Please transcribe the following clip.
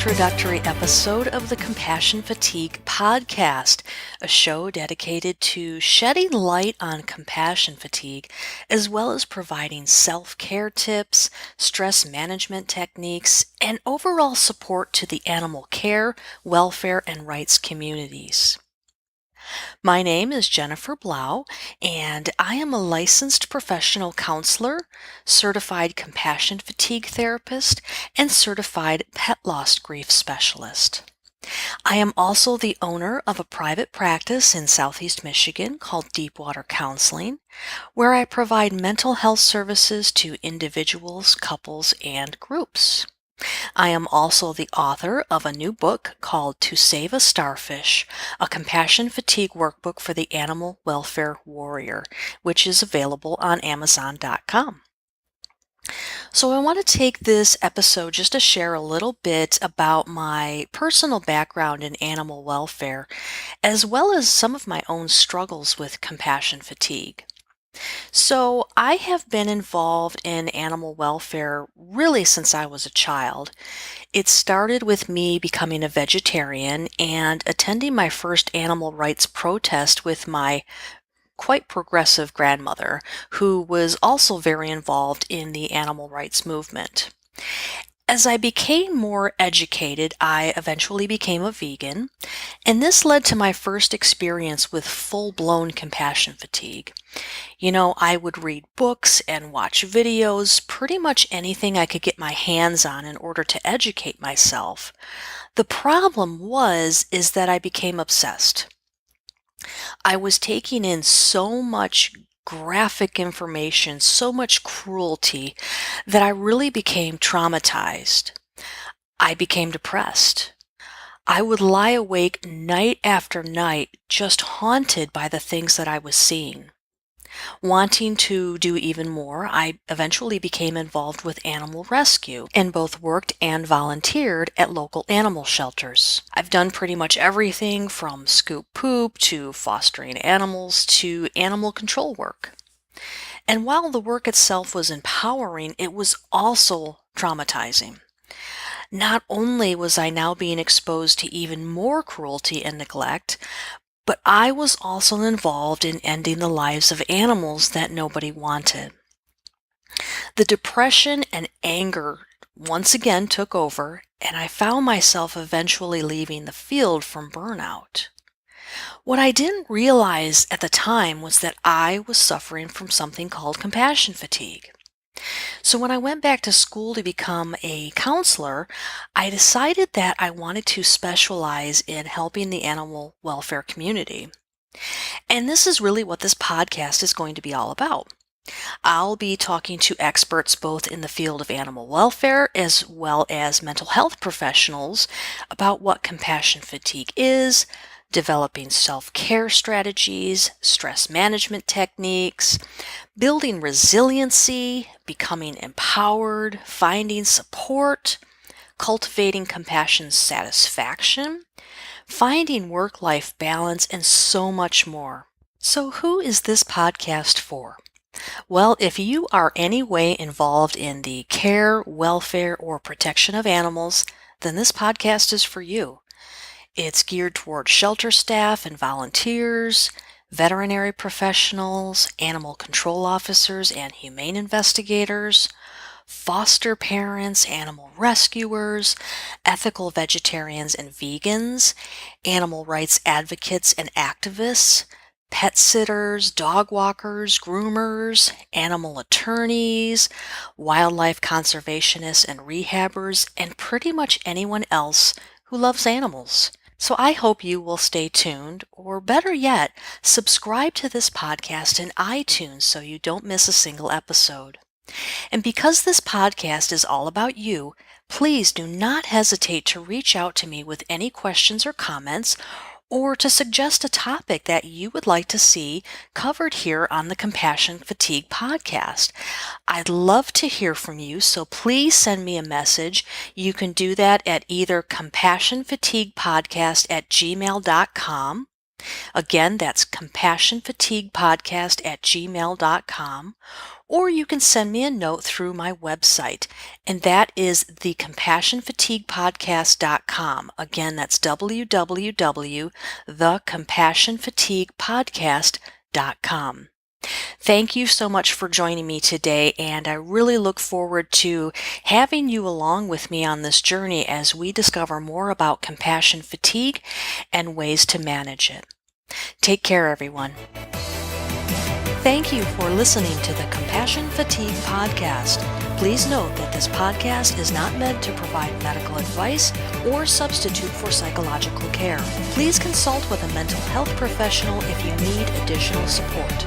introductory episode of the Compassion Fatigue podcast, a show dedicated to shedding light on compassion fatigue, as well as providing self-care tips, stress management techniques, and overall support to the animal care, welfare, and rights communities. My name is Jennifer Blau, and I am a licensed professional counselor, certified compassion fatigue therapist, and certified pet loss grief specialist. I am also the owner of a private practice in Southeast Michigan called Deepwater Counseling, where I provide mental health services to individuals, couples, and groups. I am also the author of a new book called To Save a Starfish, a compassion fatigue workbook for the animal welfare warrior, which is available on Amazon.com. So I want to take this episode just to share a little bit about my personal background in animal welfare, as well as some of my own struggles with compassion fatigue. So, I have been involved in animal welfare really since I was a child. It started with me becoming a vegetarian and attending my first animal rights protest with my quite progressive grandmother, who was also very involved in the animal rights movement. As I became more educated, I eventually became a vegan, and this led to my first experience with full-blown compassion fatigue. I would read books and watch videos, pretty much anything I could get my hands on in order to educate myself. The problem is that I became obsessed. I was taking in so much graphic information, so much cruelty, that I really became traumatized. I became depressed. I would lie awake night after night, just haunted by the things that I was seeing. Wanting to do even more, I eventually became involved with animal rescue and both worked and volunteered at local animal shelters. I've done pretty much everything from scoop poop to fostering animals to animal control work. And while the work itself was empowering, it was also traumatizing. Not only was I now being exposed to even more cruelty and neglect, but I was also involved in ending the lives of animals that nobody wanted. The depression and anger once again took over, and I found myself eventually leaving the field from burnout. What I didn't realize at the time was that I was suffering from something called compassion fatigue. So when I went back to school to become a counselor, I decided that I wanted to specialize in helping the animal welfare community. And this is really what this podcast is going to be all about. I'll be talking to experts both in the field of animal welfare as well as mental health professionals about what compassion fatigue is, developing self-care strategies, stress management techniques, building resiliency, becoming empowered, finding support, cultivating compassion satisfaction, finding work-life balance, and so much more. So who is this podcast for? Well, if you are any way involved in the care, welfare, or protection of animals, then this podcast is for you. It's geared toward shelter staff and volunteers, veterinary professionals, animal control officers and humane investigators, foster parents, animal rescuers, ethical vegetarians and vegans, animal rights advocates and activists, pet sitters, dog walkers, groomers, animal attorneys, wildlife conservationists and rehabbers, and pretty much anyone else who loves animals. So I hope you will stay tuned, or better yet, subscribe to this podcast in iTunes so you don't miss a single episode. And because this podcast is all about you, please do not hesitate to reach out to me with any questions or comments, or to suggest a topic that you would like to see covered here on the Compassion Fatigue podcast. I'd love to hear from you, so please send me a message. You can do that at either compassionfatiguepodcast@gmail.com Again, that's compassionfatiguepodcast@gmail.com, or you can send me a note through my website, and that is thecompassionfatiguepodcast.com. Again, that's www.thecompassionfatiguepodcast.com. Thank you so much for joining me today, and I really look forward to having you along with me on this journey as we discover more about compassion fatigue and ways to manage it. Take care, everyone. Thank you for listening to the Compassion Fatigue Podcast. Please note that this podcast is not meant to provide medical advice or substitute for psychological care. Please consult with a mental health professional if you need additional support.